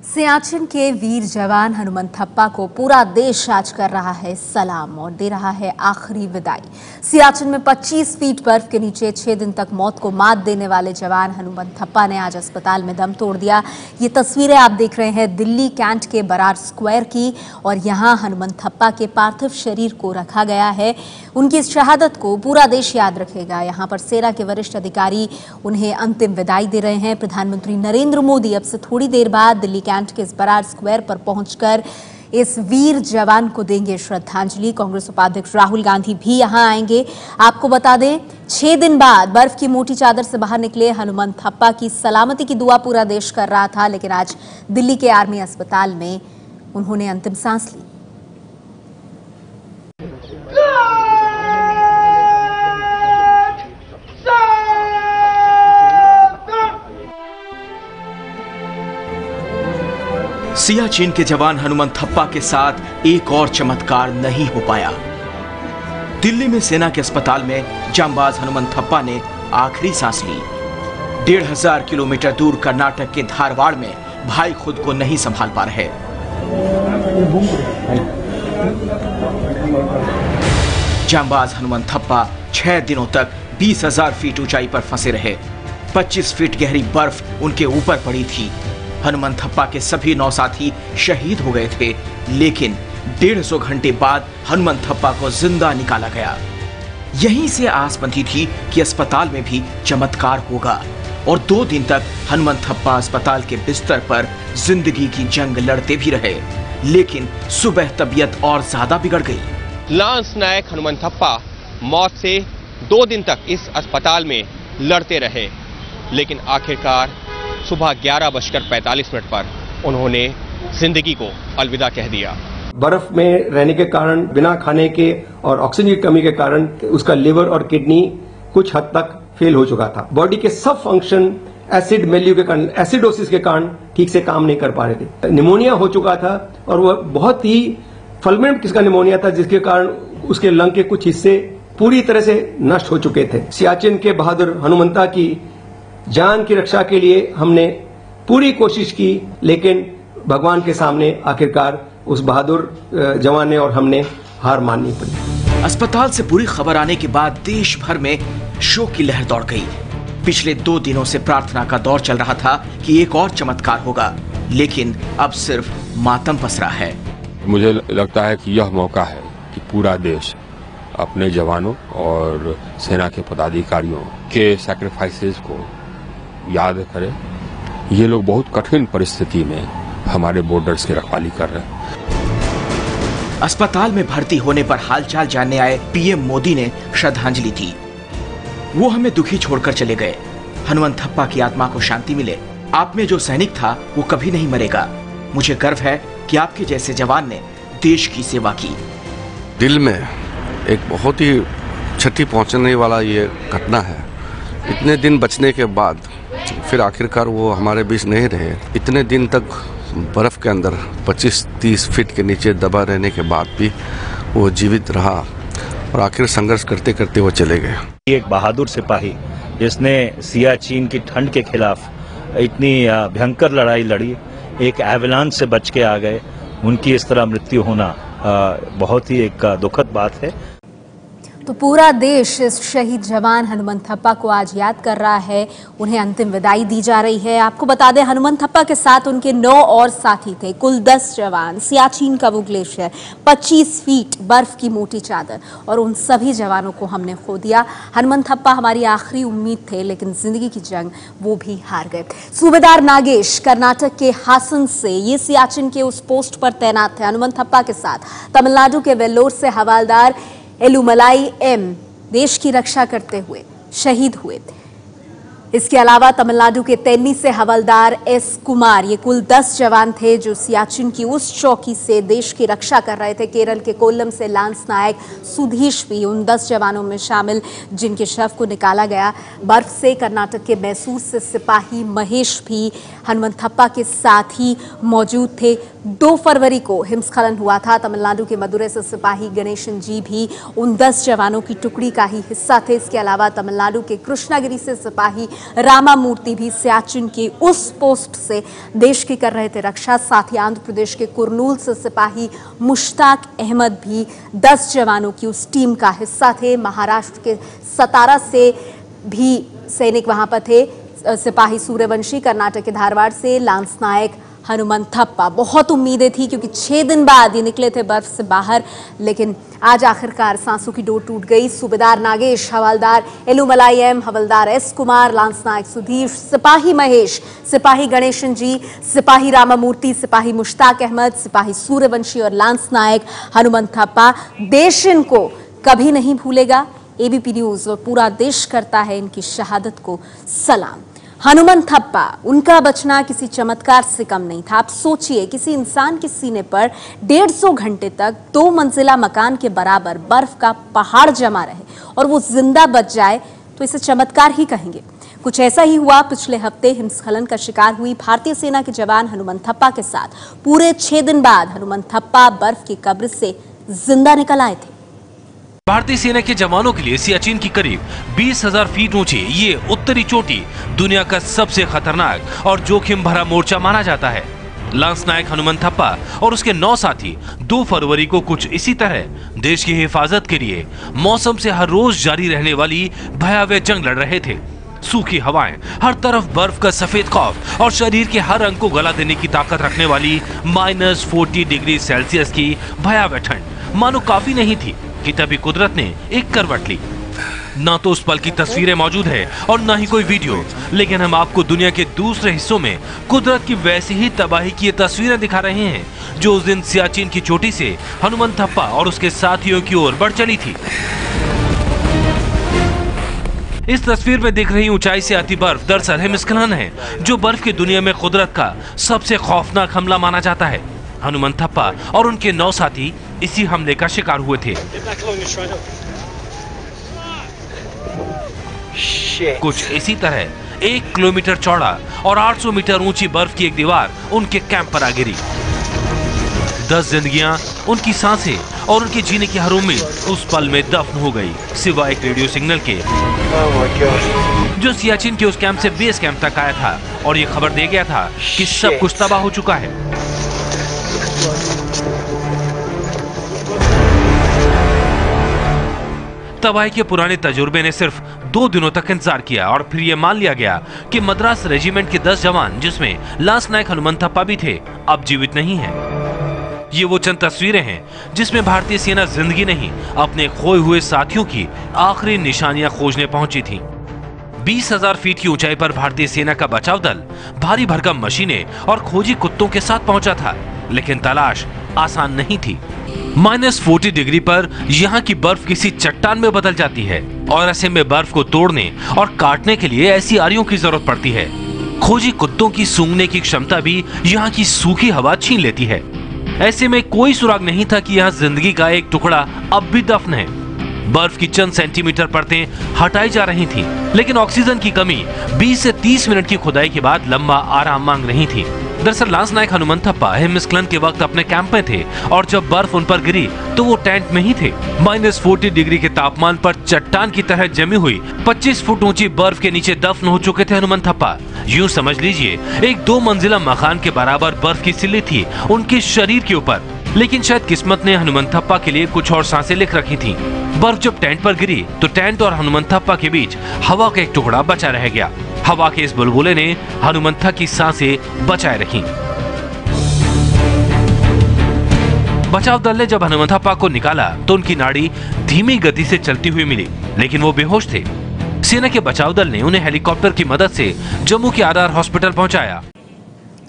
सियाचिन के वीर जवान हनुमंथप्पा को पूरा देश आज कर रहा है सलाम और दे रहा है आखिरी विदाई। सियाचिन में 25 फीट बर्फ के नीचे 6 दिन तक मौत को मात देने वाले जवान हनुमंथप्पा ने आज अस्पताल में दम तोड़ दिया। ये तस्वीरें आप देख रहे हैं दिल्ली कैंट के बरार स्क्वायर की और यहाँ हनुमंथप्पा के पार्थिव शरीर को रखा गया है। उनकी इस शहादत को पूरा देश याद रखेगा। यहाँ पर सेना के वरिष्ठ अधिकारी उन्हें अंतिम विदाई दे रहे हैं। प्रधानमंत्री नरेंद्र मोदी अब से थोड़ी देर बाद दिल्ली कैंट के इस बरार स्क्वायर पर पहुंचकर इस वीर जवान को देंगे श्रद्धांजलि। कांग्रेस उपाध्यक्ष राहुल गांधी भी यहां आएंगे। आपको बता दें 6 दिन बाद बर्फ की मोटी चादर से बाहर निकले हनुमंथप्पा की सलामती की दुआ पूरा देश कर रहा था, लेकिन आज दिल्ली के आर्मी अस्पताल में उन्होंने अंतिम सांस ली। सियाचिन के जवान हनुमंथप्पा के साथ एक और चमत्कार नहीं हो पाया। दिल्ली में सेना के अस्पताल में जांबाज हनुमंथप्पा ने आखिरी सांस ली। 1500 किलोमीटर दूर कर्नाटक के धारवाड़ में भाई खुद को नहीं संभाल पा रहे। जांबाज हनुमंथप्पा 6 दिनों तक 20,000 फीट ऊंचाई पर फंसे रहे। 25 फीट गहरी बर्फ उनके ऊपर पड़ी थी। हनुमंथप्पा के सभी 9 साथी शहीद हो गए थे, लेकिन 150 घंटे बाद हनुमंथप्पा को जिंदा निकाला गया। यहीं से आस बंधी थी कि अस्पताल में भी चमत्कार होगा और 2 दिन तक हनुमंथप्पा अस्पताल के बिस्तर पर जिंदगी की जंग लड़ते भी रहे, लेकिन सुबह तबीयत और ज्यादा बिगड़ गई। लांस नायक हनुमंथप्पा मौत से 2 दिन तक इस अस्पताल में लड़ते रहे, लेकिन आखिरकार सुबह 11:45 पर उन्होंने जिंदगी को अलविदा कह दिया। बर्फ में रहने के कारण, बिना खाने के और ऑक्सीजन की कमी के कारण उसका लिवर और किडनी कुछ हद तक फेल हो चुका था। बॉडी के सब फंक्शन एसिड मेल्यू के कारण, एसिडोसिस के कारण ठीक से काम नहीं कर पा रहे थे। निमोनिया हो चुका था और वह बहुत ही फलमेंट किसका निमोनिया था, जिसके कारण उसके लंग के कुछ हिस्से पूरी तरह से नष्ट हो चुके थे। सियाचिन के बहादुर हनुमंता की जान की रक्षा के लिए हमने पूरी कोशिश की, लेकिन भगवान के सामने आखिरकार उस बहादुर जवान ने और हमने हार माननी पड़ी। अस्पताल से पूरी खबर आने के बाद देश भर में शोक की लहर दौड़ गई। पिछले 2 दिनों से प्रार्थना का दौर चल रहा था कि एक और चमत्कार होगा, लेकिन अब सिर्फ मातम पसरा है। मुझे लगता है कि यह मौका है कि पूरा देश अपने जवानों और सेना के पदाधिकारियों के सैक्रिफाइसेस को याद करे। ये लोग बहुत कठिन परिस्थिति में हमारे बॉर्डर्स की रखवाली कर रहे हैं। अस्पताल में भर्ती होने पर हालचाल जानने आए पीएम मोदी ने श्रद्धांजलि दी। वो हमें दुखी छोड़कर चले गए। हनुमंथप्पा की आत्मा को शांति मिले। आप में जो सैनिक था वो कभी नहीं मरेगा। मुझे गर्व है कि आपके जैसे जवान ने देश की सेवा की। दिल में एक बहुत ही क्षति पहुंचने वाला ये घटना है। इतने दिन बचने के बाद फिर आखिरकार वो हमारे बीच नहीं रहे। इतने दिन तक बर्फ के अंदर 25-30 फीट के नीचे दबा रहने के बाद भी वो जीवित रहा और आखिर संघर्ष करते करते वो चले गए। एक बहादुर सिपाही जिसने सियाचिन की ठंड के खिलाफ इतनी भयंकर लड़ाई लड़ी, एक एवलांच से बच के आ गए। उनकी इस तरह मृत्यु होना बहुत ही एक दुखद बात है। तो पूरा देश इस शहीद जवान हनुमंथप्पा को आज याद कर रहा है। उन्हें अंतिम विदाई दी जा रही है। आपको बता दें हनुमंथप्पा के साथ उनके 9 और साथी थे, कुल 10 जवान। सियाचिन का वो ग्लेशियर, 25 फीट बर्फ की मोटी चादर, और उन सभी जवानों को हमने खो दिया। हनुमंथप्पा हमारी आखिरी उम्मीद थे, लेकिन जिंदगी की जंग वो भी हार गए। सूबेदार नागेश कर्नाटक के हासन से ये सियाचिन के उस पोस्ट पर तैनात थे। हनुमंथप्पा के साथ तमिलनाडु के वेल्लोर से हवालदार एलुमलाई एम देश की रक्षा करते हुए शहीद हुए थे। इसके अलावा तमिलनाडु के तेन्नी से हवलदार एस कुमार, ये कुल 10 जवान थे जो सियाचिन की उस चौकी से देश की रक्षा कर रहे थे। केरल के कोल्लम से लांस नायक सुधीश भी उन 10 जवानों में शामिल जिनके शव को निकाला गया। बर्फ से कर्नाटक के मैसूर से सिपाही महेश भी हनुमंथप्पा के साथ ही मौजूद थे। 2 फरवरी को हिमस्खलन हुआ था। तमिलनाडु के मदुरै से सिपाही गणेशन जी भी उन 10 जवानों की टुकड़ी का ही हिस्सा थे। इसके अलावा तमिलनाडु के कृष्णागिरी से सिपाही रामामूर्ति भी सियाचिन की उस पोस्ट से देश की कर रहे थे रक्षा। साथ ही आंध्र प्रदेश के कुरनूल से सिपाही मुश्ताक अहमद भी 10 जवानों की उस टीम का हिस्सा थे। महाराष्ट्र के सतारा से भी सैनिक वहां पर थे, सिपाही सूर्यवंशी। कर्नाटक के धारवाड़ से लांस नायक हनुमंथप्पा। बहुत उम्मीदें थी क्योंकि 6 दिन बाद ये निकले थे बर्फ से बाहर, लेकिन आज आखिरकार सांसों की डोर टूट गई। सूबेदार नागेश, हवलदार एलुमलाई एम, हवलदार एस कुमार, लांस नायक सुधीश, सिपाही महेश, सिपाही गणेशन जी, सिपाही रामामूर्ति, सिपाही मुश्ताक अहमद, सिपाही सूर्यवंशी और लांस नायक हनुमंथप्पा। देश इनको कभी नहीं भूलेगा। एबीपी न्यूज और पूरा देश करता है इनकी शहादत को सलाम। हनुमंथप्पा, उनका बचना किसी चमत्कार से कम नहीं था। आप सोचिए, किसी इंसान के सीने पर 150 घंटे तक 2 मंजिला मकान के बराबर बर्फ का पहाड़ जमा रहे और वो जिंदा बच जाए तो इसे चमत्कार ही कहेंगे। कुछ ऐसा ही हुआ पिछले हफ्ते हिमस्खलन का शिकार हुई भारतीय सेना के जवान हनुमंथप्पा के साथ। पूरे 6 दिन बाद हनुमंथप्पा बर्फ की कब्र से जिंदा निकल आए थे। भारतीय सेना के जवानों के लिए सियाचिन की करीब 20,000 फीट ऊंची ये उत्तरी चोटी दुनिया का सबसे खतरनाक और जोखिम भरा मोर्चा माना जाता है। लांस नायक हनुमंथप्पा और उसके 9 साथी 2 फरवरी को कुछ इसी तरह देश की हिफाजत के लिए मौसम से हर रोज जारी रहने वाली भयावह जंग लड़ रहे थे। सूखी हवाएं, हर तरफ बर्फ का सफेद खौफ और शरीर के हर अंग को गला देने की ताकत रखने वाली -40 डिग्री सेल्सियस की भयावह ठंड मानो काफी नहीं थी कि तभी कुदरत ने एक करवट ली। ना तो उस पल की तस्वीरें मौजूद है और ना ही कोई वीडियो, लेकिन हम आपको दुनिया के दूसरे हिस्सों में कुदरत की वैसी ही तबाही की तस्वीरें दिखा रहे हैं जो उस दिन सियाचिन की चोटी से हनुमंथप्पा और उसके साथियों की ओर बढ़ चली थी। इस तस्वीर में दिख रही ऊंचाई से आती बर्फ दरअसल हिमस्खलन है, जो बर्फ की दुनिया में कुदरत का सबसे खौफनाक हमला माना जाता है। हनुमंथप्पा और उनके 9 साथी इसी हमले का शिकार हुए थे। कुछ इसी तरह 1 किलोमीटर चौड़ा और 800 मीटर ऊंची बर्फ की एक दीवार उनके कैंप पर आ गिरी। 10 जिंदगियां, उनकी सांसें और उनके जीने की हर उम्मीद उस पल में दफन हो गई, सिवाय एक रेडियो सिग्नल के जो सियाचिन के उस कैंप से बेस कैंप तक आया था और ये खबर दे गया था कि सब कुछ तबाह हो चुका है। तबाही के पुराने तजुर्बे ने सिर्फ 2 दिनों तक इंतजार किया और फिर यह मान लिया गया कि मद्रास रेजिमेंट के 10 जवान, जिसमें लांस नायक हनुमंथप्पा भी थे, अब जीवित नहीं हैं। ये वो चंद तस्वीरें हैं जिसमें भारतीय सेना जिंदगी नहीं, अपने खोए हुए साथियों की आखिरी निशानियां खोजने पहुंची थी। 20,000 फीट की ऊंचाई पर भारतीय सेना का बचाव दल भारी भरकम मशीनें और खोजी कुत्तों के साथ पहुंचा था, लेकिन तलाश आसान नहीं थी। -40 डिग्री पर यहाँ की बर्फ किसी चट्टान में बदल जाती है और ऐसे में बर्फ को तोड़ने और काटने के लिए ऐसी आरियों की जरूरत पड़ती है। खोजी कुत्तों की सूंघने की क्षमता भी यहाँ की सूखी हवा छीन लेती है। ऐसे में कोई सुराग नहीं था कि यहाँ जिंदगी का एक टुकड़ा अब भी दफन है। बर्फ की चंद सेंटीमीटर परतें हटाई जा रही थी, लेकिन ऑक्सीजन की कमी 20 से 30 मिनट की खुदाई के बाद लंबा आराम मांग रही थी। दरअसल लांस नायक हनुमंथप्पा हिमस्खलन के वक्त अपने कैंप में थे और जब बर्फ उन पर गिरी तो वो टेंट में ही थे। -40 डिग्री के तापमान पर चट्टान की तरह जमी हुई 25 फुट ऊंची बर्फ के नीचे दफन हो चुके थे हनुमंथप्पा। यूं समझ लीजिए, एक 2 मंजिला मकान के बराबर बर्फ की सिल्ली थी उनके शरीर के ऊपर। लेकिन शायद किस्मत ने हनुमंथप्पा के लिए कुछ और सांसें लिख रखी थी। बर्फ जब टेंट पर गिरी तो टेंट और हनुमंथप्पा के बीच हवा का एक टुकड़ा बचा रह गया। हवा के इस बुलबुले ने हनुमंथप्पा की सांसें बचाए रखी। बचाव दल ने जब हनुमंथप्पा को निकाला तो उनकी नाड़ी धीमी गति से चलती हुई मिली, लेकिन वो बेहोश थे। सेना के बचाव दल ने उन्हें हेलीकॉप्टर की मदद से जम्मू के आर हॉस्पिटल पहुंचाया।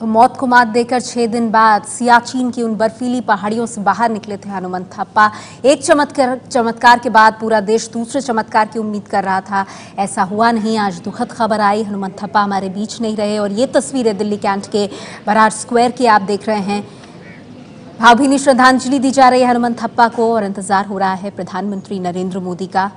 तो मौत को मात देकर 6 दिन बाद सियाचिन की उन बर्फीली पहाड़ियों से बाहर निकले थे हनुमंत थप्पा। एक चमत्कार के बाद पूरा देश दूसरे चमत्कार की उम्मीद कर रहा था। ऐसा हुआ नहीं। आज दुखद खबर आई, हनुमंत थप्पा हमारे बीच नहीं रहे। और ये तस्वीरें दिल्ली कैंट के बरार स्क्वायर की आप देख रहे हैं। भावभीनी श्रद्धांजलि दी जा रही है हनुमंत थप्पा को और इंतजार हो रहा है प्रधानमंत्री नरेंद्र मोदी का।